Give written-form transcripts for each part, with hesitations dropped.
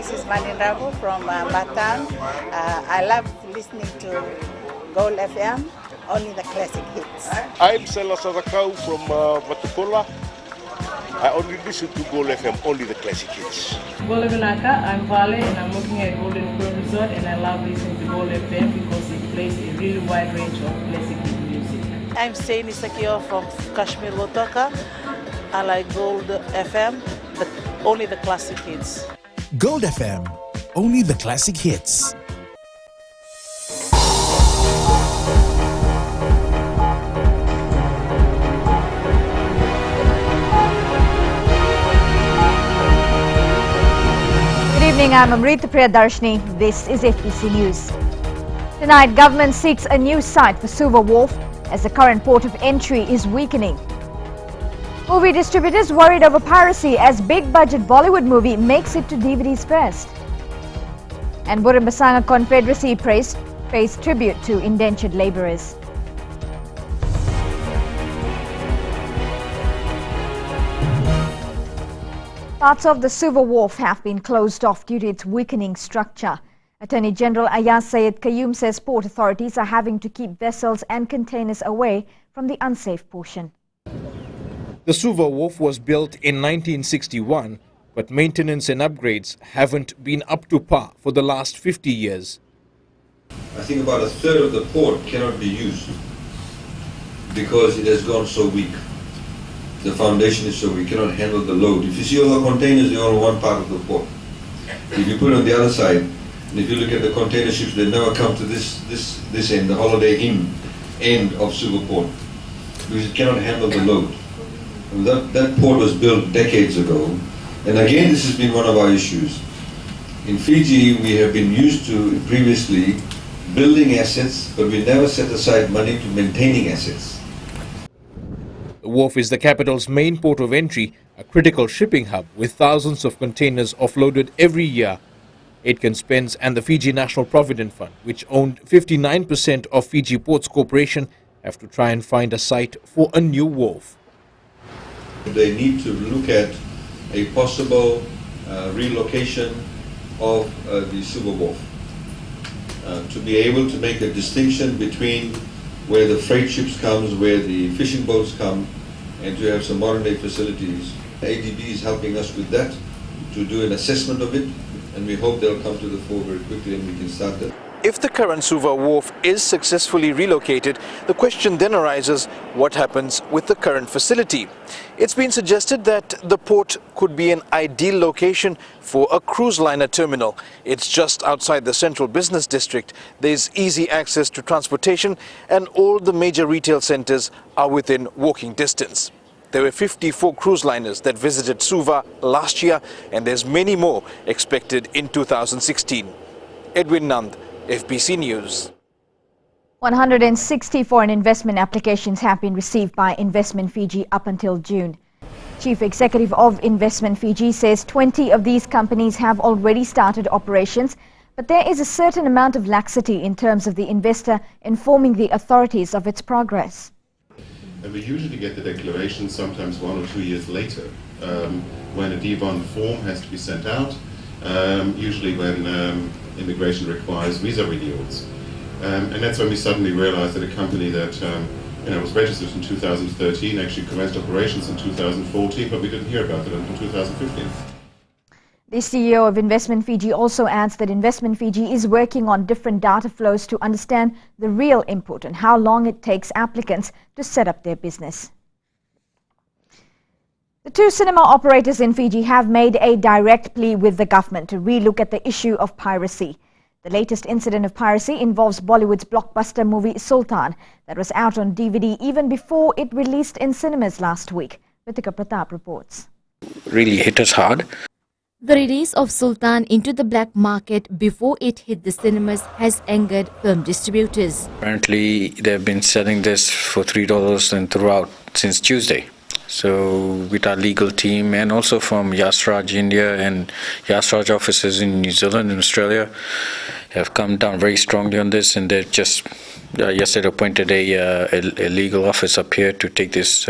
this is Manindrabu from Batam. I love listening to Gold FM, only the classic hits. I'm Sela Sadakau from Vatupula. I only listen to Gold FM, only the classic hits. Gold Naka, I'm Vale and I'm working at Golden Grove Resort, and I love listening to Gold FM because it plays a really wide range of classic music. I'm Saini Sakio from Kashmir Wotoka. I like Gold FM, but only the classic hits. Gold FM, only the classic hits. Good evening, I'm Amrita Priyadarshini. This is FBC News. Tonight, government seeks a new site for Suva wharf as the current port of entry is weakening. Movie distributors worried over piracy as big-budget Bollywood movie makes it to DVDs first. And Burambasanga Confederacy pays tribute to indentured labourers. Parts of the Suva wharf have been closed off due to its weakening structure. Attorney General Ayaz Sayed Qayyum says port authorities are having to keep vessels and containers away from the unsafe portion. The Suva wharf was built in 1961, but maintenance and upgrades haven't been up to par for the last 50 years. I think about a third of the port cannot be used because it has gone so weak. The foundation is so we cannot handle the load. If you see all the containers, they're on one part of the port. If you put it on the other side, and if you look at the container ships, they never come to this end, the Holiday Inn end of Suva port, because it cannot handle the load. And that port was built decades ago, and again this has been one of our issues. In Fiji, we have been used to previously building assets, but we never set aside money to maintaining assets. The wharf is the capital's main port of entry, a critical shipping hub with thousands of containers offloaded every year. Aitken Spence and the Fiji National Provident Fund, which owned 59% of Fiji Ports Corporation, have to try and find a site for a new wharf. They need to look at a possible relocation of the Suva wharf to be able to make a distinction between where the freight ships comes, where the fishing boats come, and to have some modern day facilities. ADB is helping us with that, to do an assessment of it, and we hope they'll come to the fore very quickly and we can start that. If the current Suva wharf is successfully relocated, the question then arises, what happens with the current facility? It's been suggested that the port could be an ideal location for a cruise liner terminal. It's just outside the central business district. There's easy access to transportation and all the major retail centers are within walking distance. There were 54 cruise liners that visited Suva last year, and there's many more expected in 2016. Edwin Nand, FBC News. 160 foreign investment applications have been received by Investment Fiji up until June. Chief Executive of Investment Fiji says 20 of these companies have already started operations, but there is a certain amount of laxity in terms of the investor informing the authorities of its progress. And we usually get the declaration sometimes 1 or 2 years later, when a D1 form has to be sent out, usually when immigration requires visa renewals. And that's when we suddenly realized that a company that was registered in 2013 actually commenced operations in 2014, but we didn't hear about it until 2015. The CEO of Investment Fiji also adds that Investment Fiji is working on different data flows to understand the real input and how long it takes applicants to set up their business. The two cinema operators in Fiji have made a direct plea with the government to relook at the issue of piracy. The latest incident of piracy involves Bollywood's blockbuster movie Sultan that was out on DVD even before it released in cinemas last week. Ritika Pratap reports. Really hit us hard. The release of Sultan into the black market before it hit the cinemas has angered film distributors. Apparently, they've been selling this for $3 and throughout since Tuesday. So with our legal team and also from Yasraj India and Yasraj offices in New Zealand and Australia have come down very strongly on this, and they've just yesterday appointed a legal office up here to take these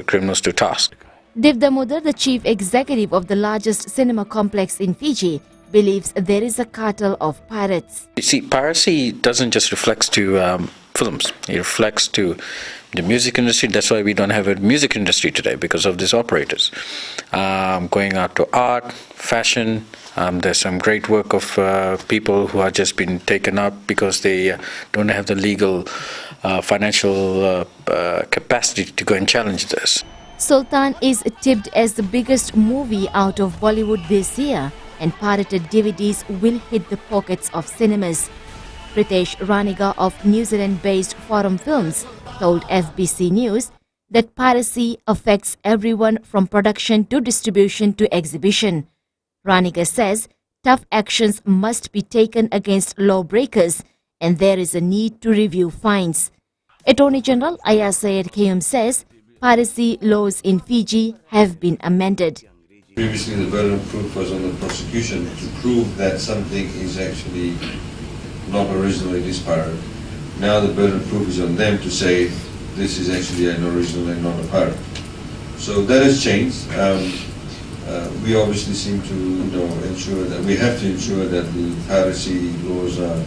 criminals to task. Dev Damodar, the chief executive of the largest cinema complex in Fiji, believes there is a cartel of pirates. You see, piracy doesn't just reflect to films. It reflects to the music industry. That's why we don't have a music industry today, because of these operators. Going out to art, fashion. There's some great work of people who are just been taken up because they don't have the legal financial capacity to go and challenge this. Sultan is tipped as the biggest movie out of Bollywood this year, and pirated DVDs will hit the pockets of cinemas. Pritesh Raniga of New Zealand-based Forum Films told FBC News that piracy affects everyone from production to distribution to exhibition. Raniga says tough actions must be taken against lawbreakers and there is a need to review fines. Attorney General Ayaz Sayed Kayum says piracy laws in Fiji have been amended. Previously the burden of proof was on the prosecution to prove that something is actually not original, it is pirate. Now the burden of proof is on them to say this is actually an original and not a pirate. So that has changed. We obviously seem to ensure that we have to ensure that the piracy laws are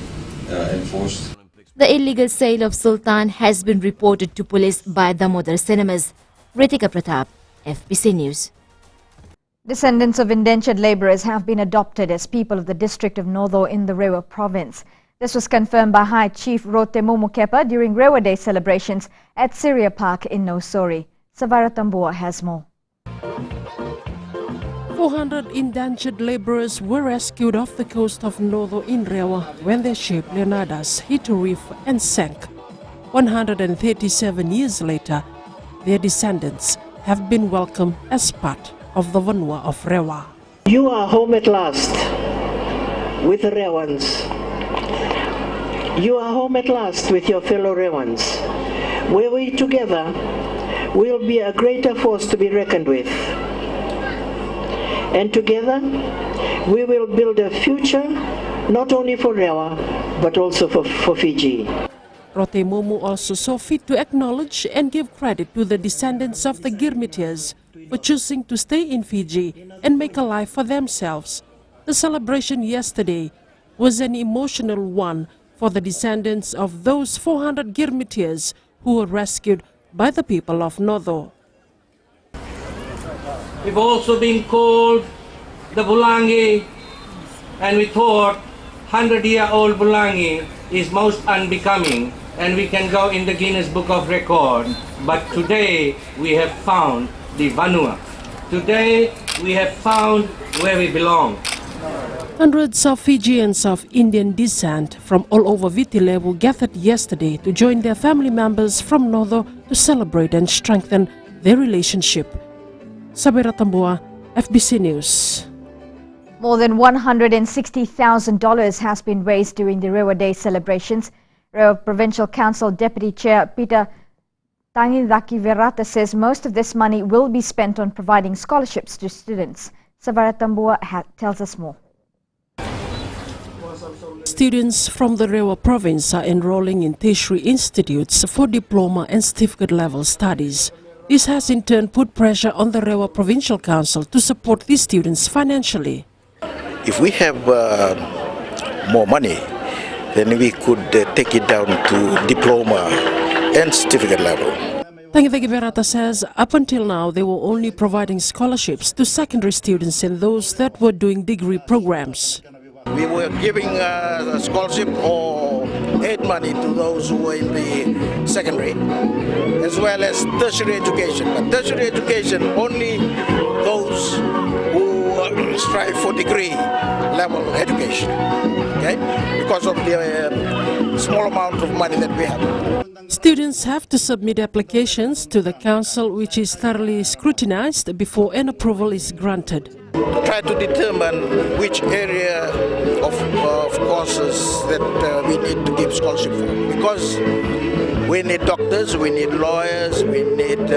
enforced. The illegal sale of Sultan has been reported to police by Damodar Cinemas. Ritika Pratap, FBC News. Descendants of indentured labourers have been adopted as people of the district of Nodho in the Rewa province. This was confirmed by High Chief Rotemu Mukepa during Rewa Day celebrations at Syria Park in Nosori. Savara Tambua has more. 400 indentured labourers were rescued off the coast of Nodho in Rewa when their ship Leonidas hit a reef and sank. 137 years later, their descendants have been welcomed as part of the Vanua of Rewa. You are home at last with the Rewans. You are home at last with your fellow Rewans. Where we together will be a greater force to be reckoned with. And together we will build a future not only for Rewa but also for Fiji. Rotemu also saw fit to acknowledge and give credit to the descendants of the Girmitias for choosing to stay in Fiji and make a life for themselves. The celebration yesterday was an emotional one for the descendants of those 400 Girmitias who were rescued by the people of Nodho. We've also been called the Bulangi, and we thought 100-year-old Bulangi is most unbecoming and we can go in the Guinness Book of Record. But today we have found the Vanua. Today we have found where we belong. Hundreds of Fijians of Indian descent from all over Vitilevu gathered yesterday to join their family members from Nodho to celebrate and strengthen their relationship. Sabira Tambua, FBC News. More than $160,000 has been raised during the Rewa Day celebrations. Rewa Provincial Council Deputy Chair Peter Tangidaki Verata says most of this money will be spent on providing scholarships to students. Savara Tambua tells us more. Students from the Rewa province are enrolling in tertiary institutes for diploma and certificate level studies. This has in turn put pressure on the Rewa Provincial Council to support these students financially. If we have more money, then we could take it down to diploma and certificate level. Tangitagi Verata says up until now they were only providing scholarships to secondary students and those that were doing degree programs. We were giving scholarship or aid money to those who were in the secondary, as well as tertiary education. But tertiary education, only those who strive for degree level education, okay? Because of the small amount of money that we have. Students have to submit applications to the council, which is thoroughly scrutinized before an approval is granted. Try to determine which area of courses that we need to give scholarship for, because we need doctors, we need lawyers, we need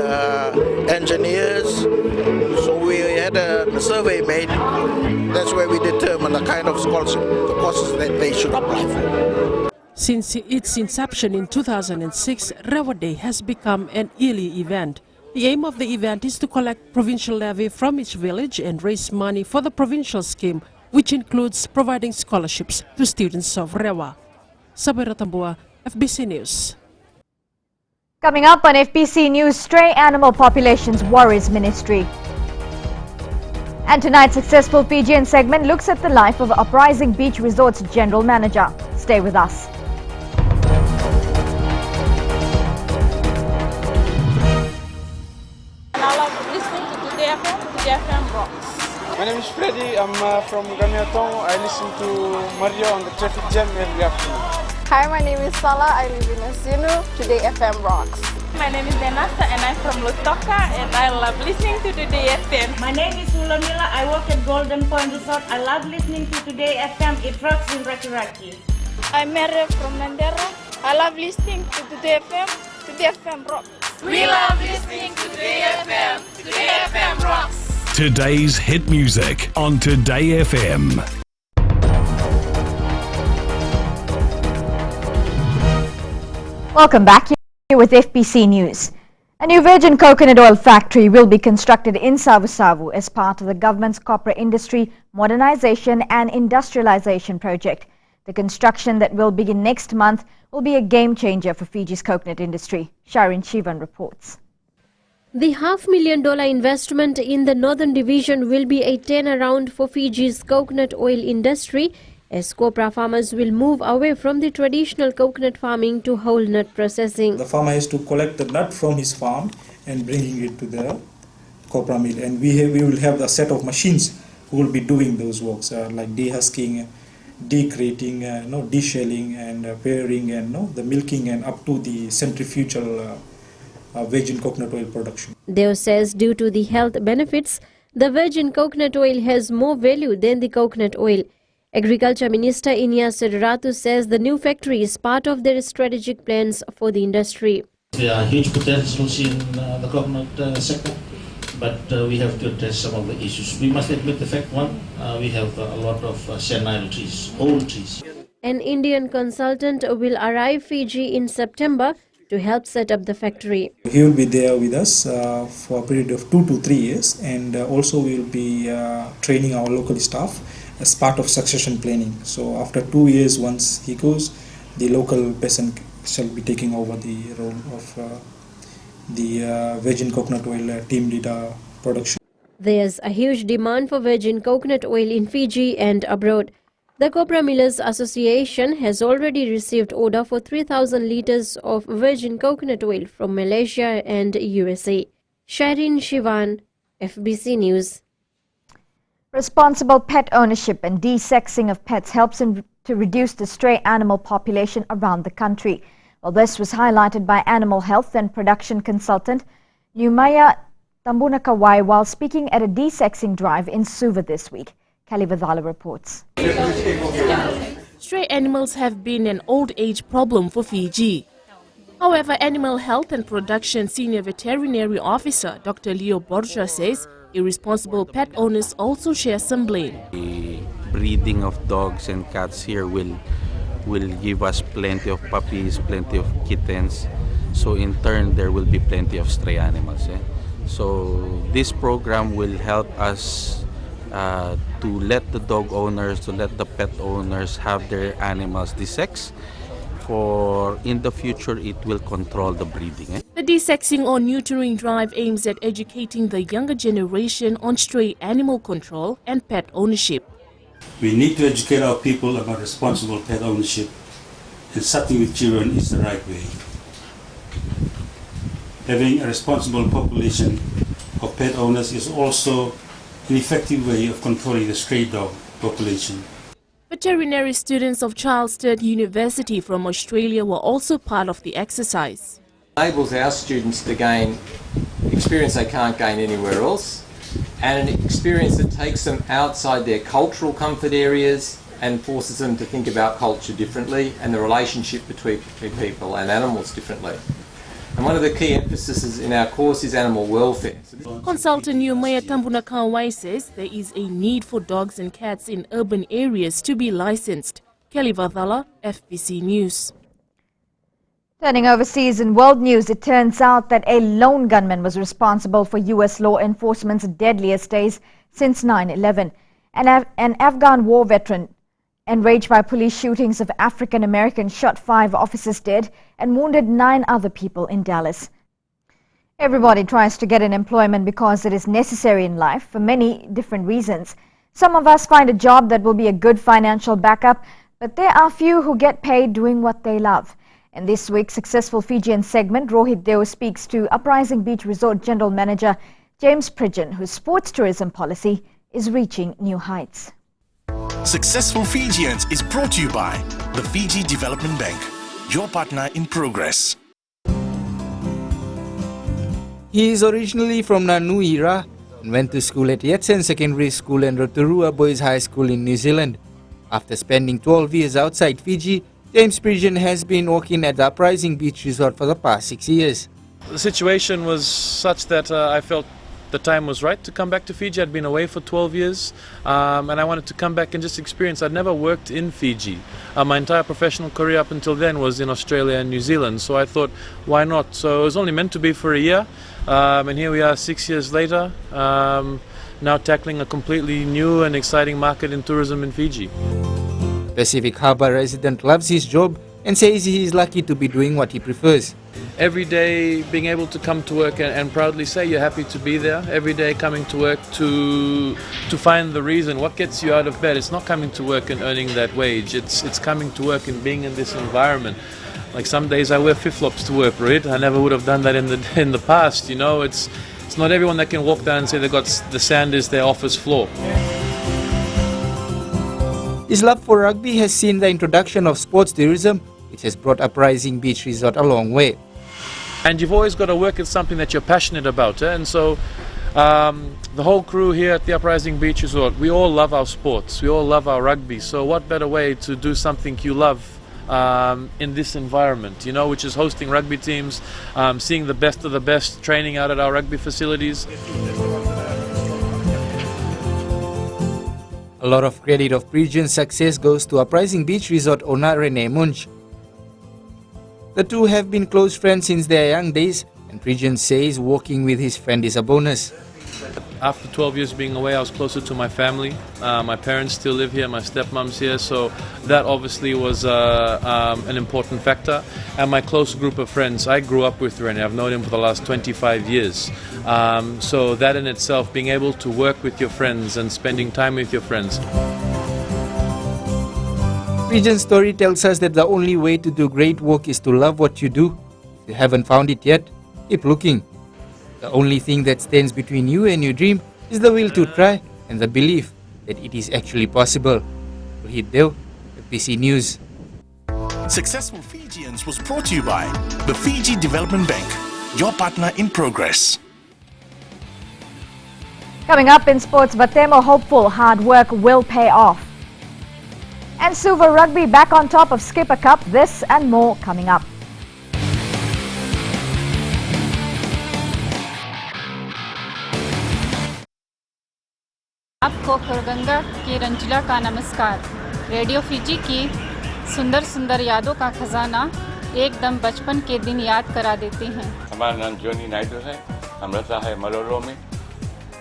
engineers. So we had a survey made. That's where we determine the kind of scholarship, the courses that they should apply for. Since its inception in 2006, Rewa Day has become an yearly event. The aim of the event is to collect provincial levy from each village and raise money for the provincial scheme which includes providing scholarships to students of Rewa. Sabira Tambua, FBC News. Coming up on FBC News, stray animal populations worries ministry. And tonight's successful Fijian segment looks at the life of Uprising Beach Resort's general manager. Stay with us. I love listening to Today FM rocks. My name is Freddy, I'm from Gamiatong. I listen to Mario on the traffic jam every afternoon. Hi, my name is Salah, I live in Asinu. Today FM rocks. My name is Denasa and I'm from Lutoka and I love listening to Today FM. My name is Ulamila, I work at Golden Point Resort. I love listening to Today FM, it rocks in Raki Raki. I'm Mary from Mandera. I love listening to Today FM. Today FM rocks. We love listening to Today FM. Today FM rocks. Today's hit music on Today FM. Welcome back. Here with FBC News. A new virgin coconut oil factory will be constructed in Savu as part of the government's copra industry modernization and industrialization project. The construction that will begin next month will be a game changer for Fiji's coconut industry. Sharon Shivan reports. The $500,000 investment in the Northern Division will be a turnaround for Fiji's coconut oil industry, as copra farmers will move away from the traditional coconut farming to whole nut processing. The farmer has to collect the nut from his farm and bringing it to the copra mill, and we will have a set of machines who will be doing those works like dehusking, decrating, deshelling and pairing and the milking and up to the centrifugal virgin coconut oil production. Deo says due to the health benefits, the virgin coconut oil has more value than the coconut oil. Agriculture Minister Inyas Ratu says the new factory is part of their strategic plans for the industry. There are huge potentials in the coconut sector, but we have to address some of the issues. We must admit the fact, one, we have a lot of senile trees, old trees. An Indian consultant will arrive Fiji in September to help set up the factory. He will be there with us for a period of 2 to 3 years, and also we will be training our local staff as part of succession planning. So after 2 years, once he goes, the local person shall be taking over the role of the virgin coconut oil team leader production. There's a huge demand for virgin coconut oil in Fiji and abroad. The Copra Millers Association has already received order for 3,000 litres of virgin coconut oil from Malaysia and USA. Shireen Shivan, FBC News. Responsible pet ownership and de-sexing of pets helps to reduce the stray animal population around the country. Well, this was highlighted by animal health and production consultant Numaya Tambunakawai while speaking at a de-sexing drive in Suva this week. Kelly Vidala reports. Stray animals have been an old age problem for Fiji. However, Animal Health and Production Senior Veterinary Officer Dr. Leo Borja says irresponsible pet owners also share some blame. The breeding of dogs and cats here will give us plenty of puppies, plenty of kittens. So in turn, there will be plenty of stray animals. So this program will help us to let the dog owners, to let the pet owners have their animals de-sex. For in the future, it will control the breeding. The de-sexing or neutering drive aims at educating the younger generation on stray animal control and pet ownership. We need to educate our people about responsible pet ownership, and starting with children is the right way. Having a responsible population of pet owners is also an effective way of controlling the stray dog population. Veterinary students of Charles Sturt University from Australia were also part of the exercise. It enables our students to gain experience they can't gain anywhere else, and an experience that takes them outside their cultural comfort areas and forces them to think about culture differently and the relationship between people and animals differently. And one of the key emphases in our course is animal welfare. Consultant Numaya Tambunakawai says there is a need for dogs and cats in urban areas to be licensed. Kelly Vadhala, FBC News. Turning overseas in world news, it turns out that a lone gunman was responsible for U.S. law enforcement's deadliest days since 9/11. An Afghan war veteran enraged by police shootings of African Americans shot 5 officers dead and wounded 9 other people in Dallas. Everybody tries to get an employment because it is necessary in life for many different reasons. Some of us find a job that will be a good financial backup, but there are few who get paid doing what they love. In this week's Successful Fijian segment, Rohit Deo speaks to Uprising Beach Resort General Manager James Pridgeon, whose sports tourism policy is reaching new heights. Successful Fijians is brought to you by the Fiji Development Bank, your partner in progress. He is originally from Nanuira and went to school at Yetsen Secondary School and Rotorua Boys High School in New Zealand. After spending 12 years outside Fiji, James Pridgeon has been working at the Uprising Beach Resort for the past 6 years. The situation was such that I felt the time was right to come back to Fiji. I'd been away for 12 years and I wanted to come back and just experience. I'd never worked in Fiji. My entire professional career up until then was in Australia and New Zealand, so I thought, why not? So it was only meant to be for a year, and here we are 6 years later, now tackling a completely new and exciting market in tourism in Fiji. Pacific Harbour resident loves his job and says he is lucky to be doing what he prefers. Every day being able to come to work and proudly say you're happy to be there. Every day coming to work to find the reason, what gets you out of bed. It's not coming to work and earning that wage. It's coming to work and being in this environment. Like some days I wear flip-flops to work, right? I never would have done that in the past, you know. It's not everyone that can walk down and say they got the sand is their office floor. His love for rugby has seen the introduction of sports tourism, which has brought Uprising Beach Resort a long way. And you've always got to work at something that you're passionate about, and so the whole crew here at the Uprising Beach Resort, we all love our sports, we all love our rugby, so what better way to do something you love in this environment, you know, which is hosting rugby teams, seeing the best of the best, training out at our rugby facilities. A lot of credit of Pridgeon's success goes to Uprising Beach Resort owner Rene Munch. The two have been close friends since their young days, and Pridgeon says working with his friend is a bonus. After 12 years being away, I was closer to my family. My parents still live here, my stepmom's here, so that obviously was an important factor. And my close group of friends, I grew up with Rene. I've known him for the last 25 years. So that in itself, being able to work with your friends and spending time with your friends. Pridgeon's story tells us that the only way to do great work is to love what you do. If you haven't found it yet, keep looking. The only thing that stands between you and your dream is the will to try and the belief that it is actually possible. Rohit Deo, FPC News. Successful Fijians was brought to you by the Fiji Development Bank, your partner in progress. Coming up in sports, Vatemo hopeful hard work will pay off. And Suva Rugby back on top of Skipper Cup. This and more coming up. आपको खरगंगा की रंजिला का नमस्कार। Radio Fiji की सुंदर सुंदर यादों का खजाना एकदम बचपन के दिन याद करा देते हैं। हमारा नाम जॉनी नायडू है, हम रहता है मलोलो में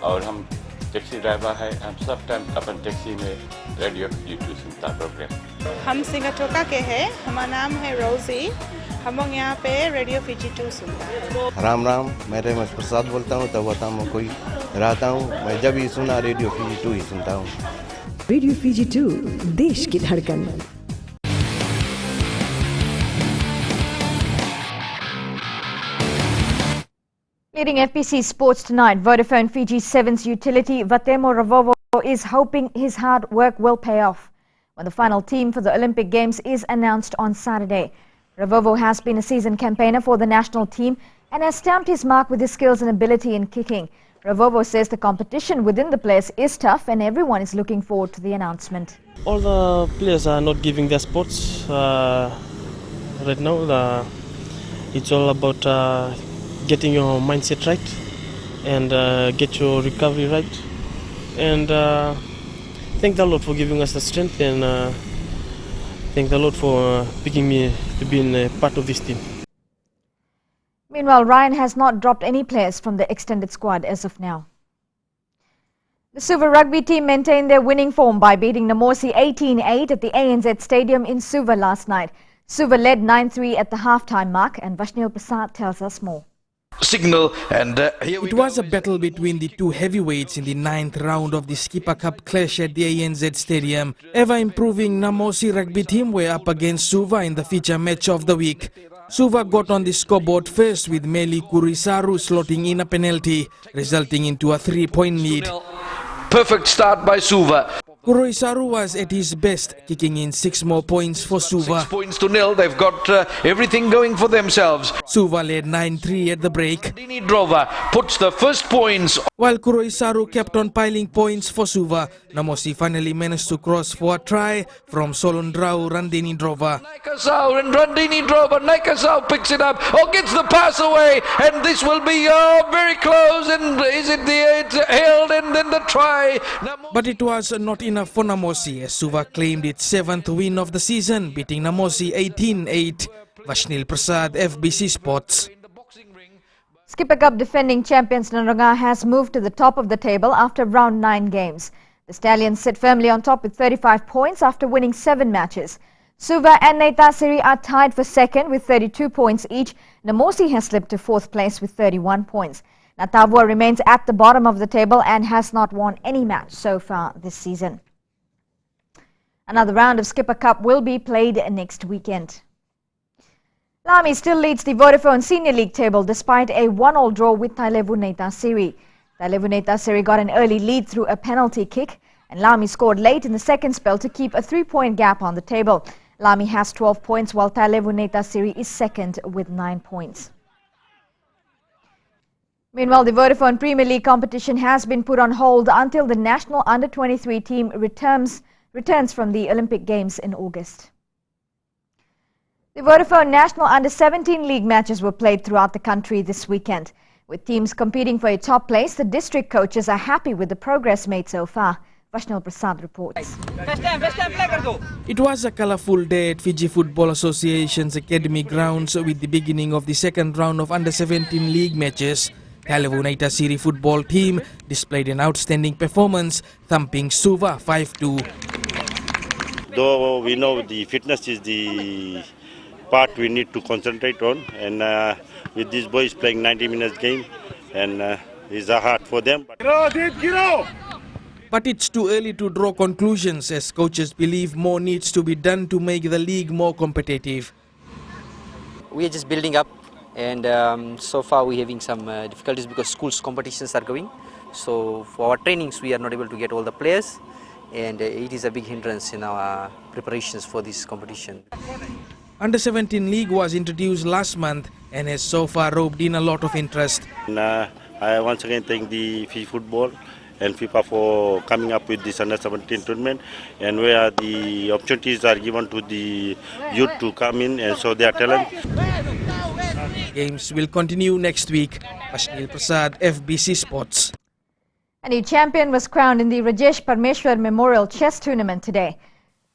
और हम टैक्सी ड्राइवर है। हम सब टाइम अपन टैक्सी में रेडियो फिजी 2 सुनता प्रोग्राम। हम सिंगाटोका के हैं, हमारा नाम है रोजी। हम लोग यहाँ पे रेडियो फिजी 2 सुनता है। राम राम, मैं रेमस प्रसाद बोलता हूँ, तब वहाँ में कोई रहता हूँ। मैं जब ही सुना रेडियो फिजी 2 ही सुनता हूँ। रेडियो फिजी 2 देश की धड़कन। Leading FPC Sports tonight, Vodafone Fiji Sevens utility Vatemo Ravovo is hoping his hard work will pay off when the final team for the Olympic Games is announced on Saturday. Ravovo has been a seasoned campaigner for the national team and has stamped his mark with his skills and ability in kicking. Ravovo says the competition within the players is tough and everyone is looking forward to the announcement. All the players are not giving their sports right now. It's all about getting your mindset right and get your recovery right. And thank the Lord for giving us the strength, and thank the Lord for picking me to be a part of this team. Meanwhile, Ryan has not dropped any players from the extended squad as of now. The Suva rugby team maintained their winning form by beating Namosi 18-8 at the ANZ Stadium in Suva last night. Suva led 9-3 at the half-time mark, and Vashnil Prasad tells us more. Signal and it was a battle between the two heavyweights in the 9th round of the Skipper Cup clash at the ANZ Stadium. Ever-improving Namosi rugby team were up against Suva in the feature match of the week. Suva got on the scoreboard first with Meli Kurisaru slotting in a penalty, resulting into a 3-point lead. Perfect start by Suva. Kurisaru was at his best, kicking in 6 more points for Suva. 6 points to nil. They've got everything going for themselves. Suva led 9-3 at the break. Randini Drova puts the first points. While Kurisaru kept on piling points for Suva, Namosi finally managed to cross for a try from Solondrau Randini Drova. Naikasau and Randini Drova. Naikasau picks it up. Gets the pass away, and this will be very close. And is it it's held, and then the try. But it was not enough for Namosi as Suva claimed its 7th win of the season, beating Namosi 18-8. Vashnil Prasad, FBC Sports. Skipper Cup defending champions Naranga has moved to the top of the table after round 9 games. The Stallions sit firmly on top with 35 points after winning 7 matches. Suva and Naitasiri are tied for second with 32 points each. Namosi has slipped to 4th place with 31 points. Natavua remains at the bottom of the table and has not won any match so far this season. Another round of Skipper Cup will be played next weekend. Lami still leads the Vodafone Senior League table despite a 1-1 draw with Tailevu Naitasiri. Tailevu Naitasiri got an early lead through a penalty kick, and Lami scored late in the second spell to keep a 3-point gap on the table. Lami has 12 points while Tailevu Naitasiri is second with 9 points. Meanwhile, the Vodafone Premier League competition has been put on hold until the national under-23 team returns from the Olympic Games in August. The Vodafone National Under-17 League matches were played throughout the country this weekend. With teams competing for a top place, the district coaches are happy with the progress made so far. Vashnil Prasad reports. It was a colourful day at Fiji Football Association's academy grounds with the beginning of the second round of Under-17 League matches. Tailevu Naitasiri football team displayed an outstanding performance, thumping Suva 5-2. Though we know the fitness is the part we need to concentrate on, and with these boys playing 90 minutes game, and it's hard for them. But it's too early to draw conclusions as coaches believe more needs to be done to make the league more competitive. We are just building up, and so far we're having some difficulties because schools competitions are going. So for our trainings we are not able to get all the players, and it is a big hindrance in our preparations for this competition. Under-17 League was introduced last month and has so far roped in a lot of interest. And, I once again thank the Fiji Football and FIFA for coming up with this Under-17 tournament, and where the opportunities are given to the youth to come in and show their talent. Games will continue next week. Vashnil Prasad, FBC Sports. A new champion was crowned in the Rajesh Parmeshwar Memorial Chess Tournament today.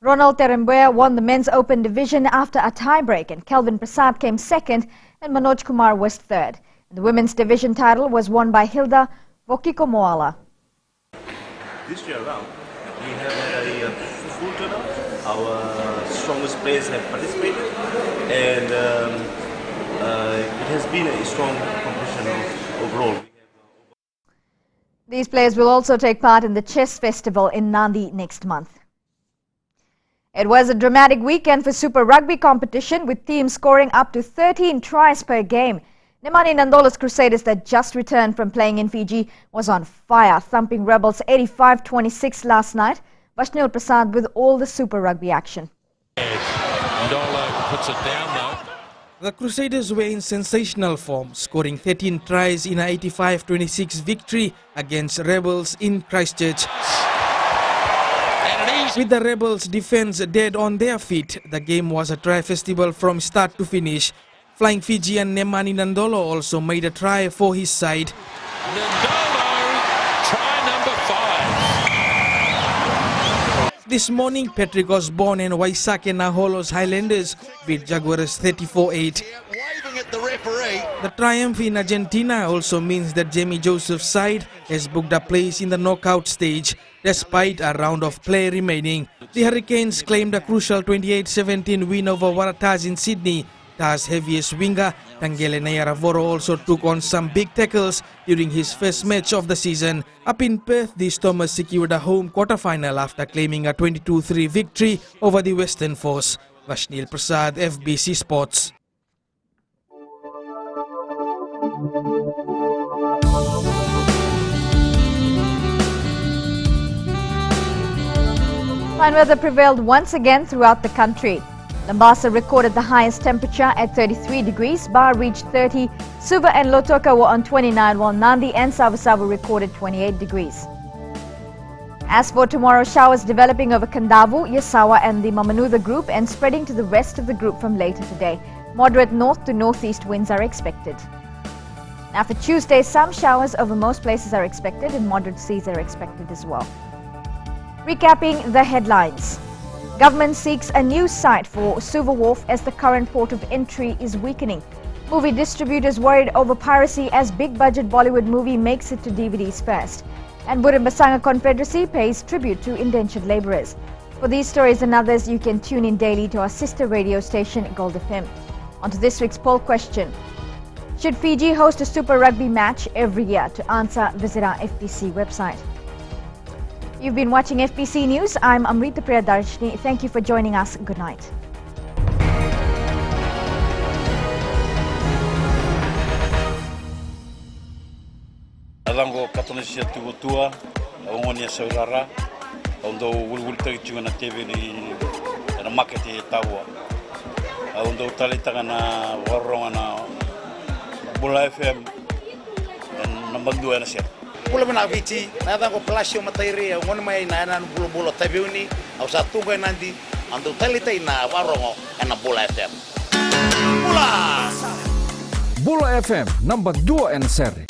Ronald Terembuya won the men's open division after a tie-break, and Kelvin Prasad came second and Manoj Kumar was third. The women's division title was won by Hilda Vokikomoala. This year around, we have had a full turnout. Our strongest players have participated, and it has been a strong competition overall. These players will also take part in the Chess Festival in Nandi next month. It was a dramatic weekend for Super Rugby competition with teams scoring up to 13 tries per game. Nemani Nandola's Crusaders that just returned from playing in Fiji was on fire, thumping Rebels 85-26 last night. Vashnil Prasad with all the Super Rugby action. Ndola puts it down though. The Crusaders were in sensational form, scoring 13 tries in a 85-26 victory against Rebels in Christchurch. With the Rebels' defense dead on their feet, the game was a try festival from start to finish. Flying Fijian Nemani Nandolo also made a try for his side. Nandolo, try number 5. This morning, Patrick Osborne and Waisake Naholo's Highlanders beat Jaguars 34-8. at the referee. The triumph in Argentina also means that Jamie Joseph's side has booked a place in the knockout stage despite a round of play remaining. The Hurricanes claimed a crucial 28-17 win over Waratahs in Sydney. Tah's heaviest winger, Tangele Nayaravoro, also took on some big tackles during his first match of the season. Up in Perth, the Stormers secured a home quarterfinal after claiming a 22-3 victory over the Western Force. Vashnil Prasad, FBC Sports. Fine weather prevailed once again throughout the country. Mombasa recorded the highest temperature at 33 degrees, Bar reached 30, Suva and Lotoka were on 29, while Nandi and Savasavu recorded 28 degrees. As for tomorrow, showers developing over Kandavu, Yasawa and the Mamanuda group and spreading to the rest of the group from later today. Moderate north to northeast winds are expected. Now for Tuesday, some showers over most places are expected and moderate seas are expected as well. Recapping the headlines. Government seeks a new site for Suva wharf as the current port of entry is weakening. Movie distributors worried over piracy as big budget Bollywood movie makes it to DVDs first. And Budimbasanga Confederacy pays tribute to indentured labourers. For these stories and others, you can tune in daily to our sister radio station, Gold FM. On to this week's poll question. Should Fiji host a Super Rugby match every year? To answer, visit our FPC website. You've been watching FPC News. I'm Amrita Priyadarshini. Thank you for joining us. Good night. Alango Katonasia Tugotua, Omonia Saurara, although we will take you on a TV and a market Tawa. Although Talitana, Warrona, Bula FM, and number 2 and a set. Pula mana Fiji, nada ko plasio materi, ngon mai na na bulo tabiuni, au satu ko nanti, andu talita ina warongo ena Bula FM. Bula! Bula FM number 2 and seri.